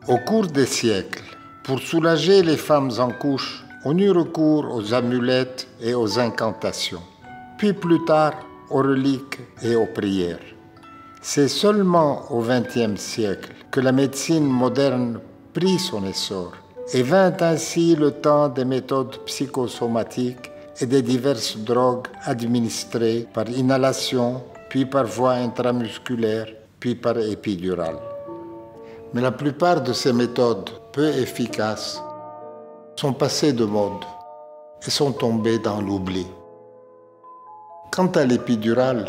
Au cours des siècles, pour soulager les femmes en couche, on eut recours aux amulettes et aux incantations, puis plus tard aux reliques et aux prières. C'est seulement au XXe siècle que la médecine moderne prit son essor et vint ainsi le temps des méthodes psychosomatiques et des diverses drogues administrées par inhalation, puis par voie intramusculaire, puis par épidurale. Mais la plupart de ces méthodes peu efficaces sont passées de mode et sont tombées dans l'oubli. Quant à l'épidurale,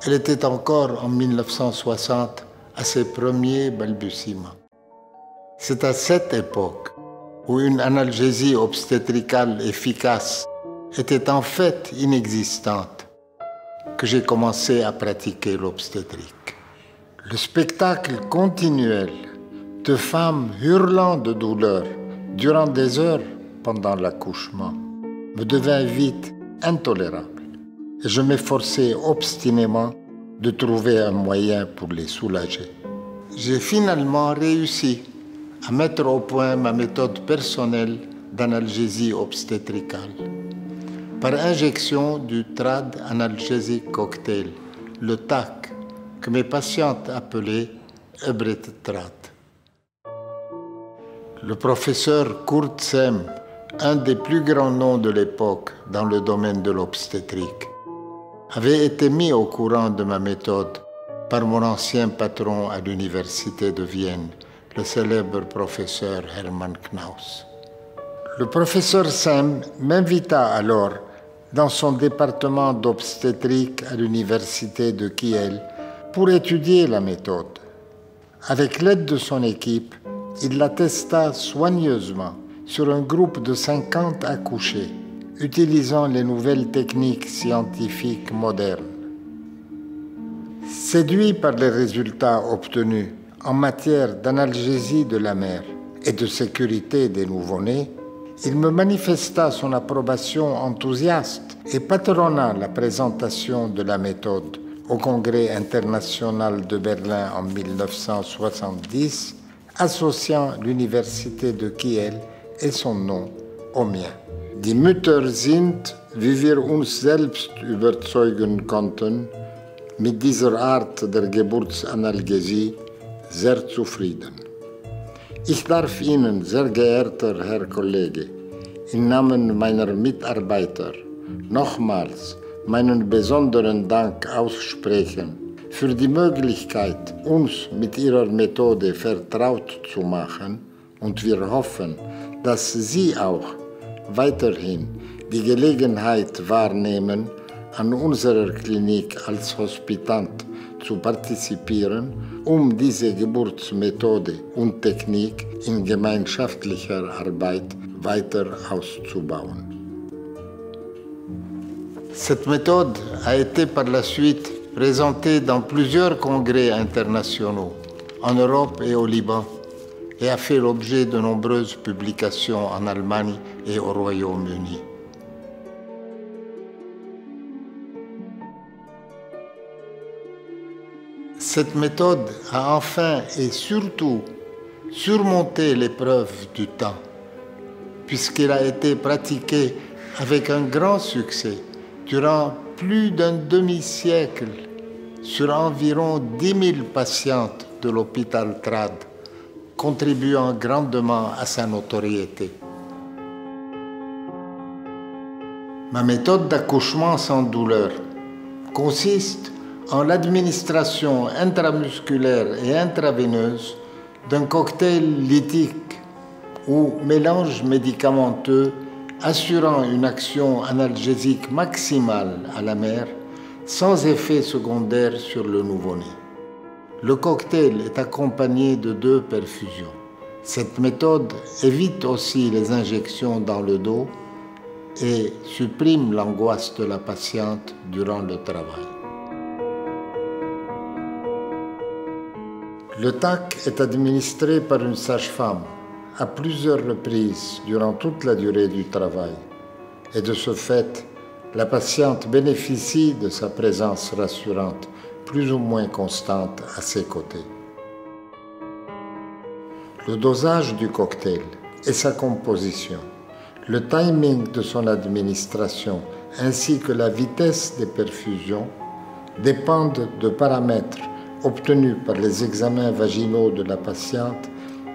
elle était encore en 1960 à ses premiers balbutiements. C'est à cette époque où une analgésie obstétricale efficace était en fait inexistante que j'ai commencé à pratiquer l'obstétrique. Le spectacle continuel de femmes hurlant de douleur durant des heures pendant l'accouchement me devint vite intolérable et je m'efforçai obstinément de trouver un moyen pour les soulager. J'ai finalement réussi à mettre au point ma méthode personnelle d'analgésie obstétricale par injection du Trad Analgesic Cocktail, le TAC, que mes patientes appelaient Ebret-Trad. Le professeur Kurt Sem, un des plus grands noms de l'époque dans le domaine de l'obstétrique, avait été mis au courant de ma méthode par mon ancien patron à l'université de Vienne, le célèbre professeur Hermann Knaus. Le professeur Sem m'invita alors dans son département d'obstétrique à l'université de Kiel pour étudier la méthode. Avec l'aide de son équipe, il la testa soigneusement sur un groupe de 50 accouchés, utilisant les nouvelles techniques scientifiques modernes. Séduit par les résultats obtenus en matière d'analgésie de la mère et de sécurité des nouveau-nés, il me manifesta son approbation enthousiaste et patronna la présentation de la méthode au Congrès international de Berlin en 1970, associant l'université de Kiel et son nom au mien. Die Mütter sind, wie wir uns selbst überzeugen konnten, mit dieser Art der Geburtsanalgesie sehr zufrieden. Ich darf Ihnen, sehr geehrter Herr Kollege, im Namen meiner Mitarbeiter nochmals meinen besonderen Dank aussprechen für die Möglichkeit, uns mit Ihrer Methode vertraut zu machen, und wir hoffen, dass Sie auch weiterhin die Gelegenheit wahrnehmen, an unserer Klinik als Hospitant zu partizipieren, um diese Geburtsmethode und Technik in gemeinschaftlicher Arbeit weiter auszubauen. Cette méthode a été par la suite présentée dans plusieurs congrès internationaux, en Europe et au Liban, et a fait l'objet de nombreuses publications en Allemagne et au Royaume-Uni. Cette méthode a enfin et surtout surmonté l'épreuve du temps, puisqu'elle a été pratiquée avec un grand succès durant plus d'un demi-siècle sur environ 10 000 patientes de l'hôpital Trad, contribuant grandement à sa notoriété. Ma méthode d'accouchement sans douleur consiste en l'administration intramusculaire et intraveineuse d'un cocktail lytique ou mélange médicamenteux assurant une action analgésique maximale à la mère sans effet secondaire sur le nouveau-né. Le cocktail est accompagné de 2 perfusions. Cette méthode évite aussi les injections dans le dos et supprime l'angoisse de la patiente durant le travail. Le TAC est administré par une sage-femme à plusieurs reprises durant toute la durée du travail. Et de ce fait, la patiente bénéficie de sa présence rassurante, plus ou moins constante à ses côtés. Le dosage du cocktail et sa composition, le timing de son administration ainsi que la vitesse des perfusions dépendent de paramètres obtenus par les examens vaginaux de la patiente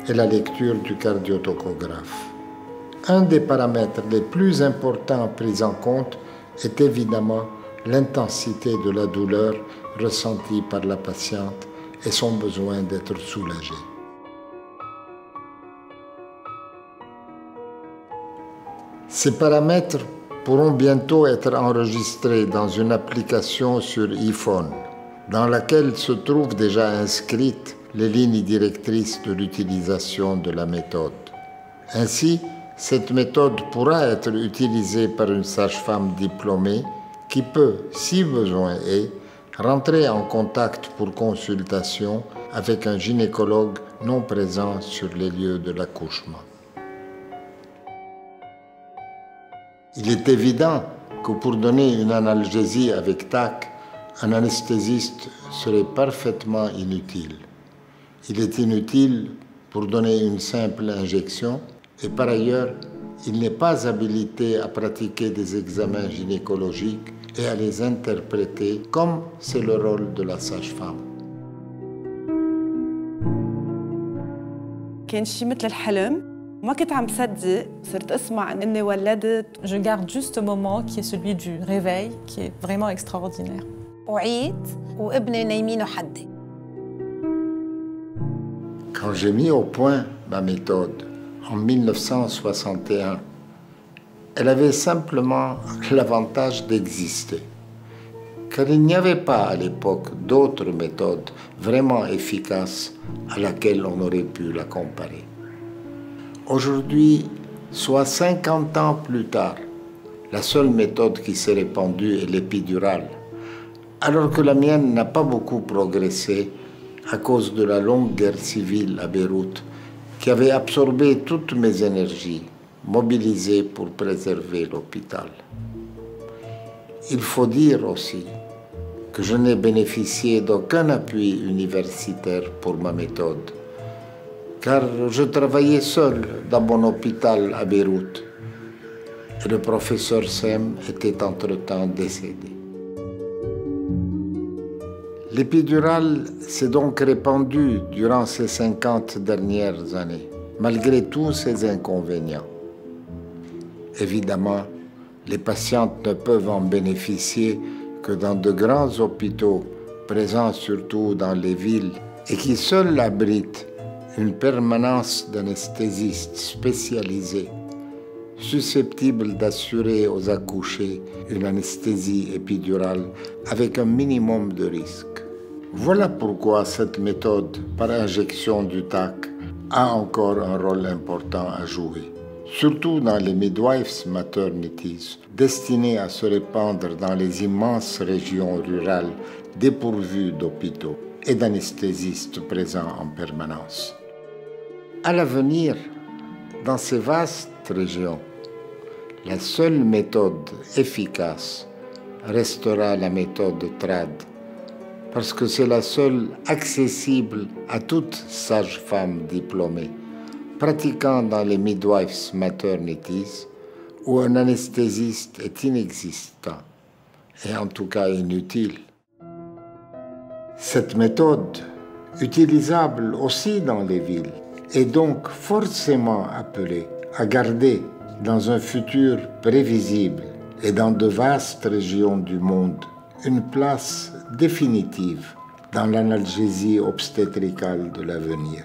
et la lecture du cardiotocographe. Un des paramètres les plus importants pris en compte est évidemment l'intensité de la douleur ressentie par la patiente et son besoin d'être soulagée. Ces paramètres pourront bientôt être enregistrés dans une application sur iPhone, dans laquelle se trouvent déjà inscrites les lignes directrices de l'utilisation de la méthode. Ainsi, cette méthode pourra être utilisée par une sage-femme diplômée qui peut, si besoin est, rentrer en contact pour consultation avec un gynécologue non présent sur les lieux de l'accouchement. Il est évident que pour donner une analgésie avec TAC, un anesthésiste serait parfaitement inutile. Il est inutile pour donner une simple injection et par ailleurs, il n'est pas habilité à pratiquer des examens gynécologiques et à les interpréter comme c'est le rôle de la sage-femme. كان شي مثل الحلم ما كنت عم صدق صرت اسمع اني ولدت. Je garde juste ce moment qui est celui du réveil qui est vraiment extraordinaire. وعيت وابني نايمينه حدي. Quand j'ai mis au point ma méthode en 1961, elle avait simplement l'avantage d'exister, car il n'y avait pas à l'époque d'autres méthodes vraiment efficaces à laquelle on aurait pu la comparer. Aujourd'hui, soit 50 ans plus tard, la seule méthode qui s'est répandue est l'épidurale, alors que la mienne n'a pas beaucoup progressé à cause de la longue guerre civile à Beyrouth, qui avait absorbé toutes mes énergies, mobilisées pour préserver l'hôpital. Il faut dire aussi que je n'ai bénéficié d'aucun appui universitaire pour ma méthode, car je travaillais seul dans mon hôpital à Beyrouth et le professeur Sem était entre-temps décédé. L'épidurale s'est donc répandue durant ces 50 dernières années, malgré tous ses inconvénients. Évidemment, les patientes ne peuvent en bénéficier que dans de grands hôpitaux, présents surtout dans les villes, et qui seuls abritent une permanence d'anesthésistes spécialisés, susceptibles d'assurer aux accouchés une anesthésie épidurale avec un minimum de risque. Voilà pourquoi cette méthode par injection du TAC a encore un rôle important à jouer, surtout dans les midwives maternities, destinées à se répandre dans les immenses régions rurales dépourvues d'hôpitaux et d'anesthésistes présents en permanence. À l'avenir, dans ces vastes régions, la seule méthode efficace restera la méthode TRAD, parce que c'est la seule accessible à toute sage-femme diplômée, pratiquant dans les midwives maternities, où un anesthésiste est inexistant, et en tout cas inutile. Cette méthode, utilisable aussi dans les villes, est donc forcément appelée à garder dans un futur prévisible et dans de vastes régions du monde une place définitive dans l'analgésie obstétricale de l'avenir.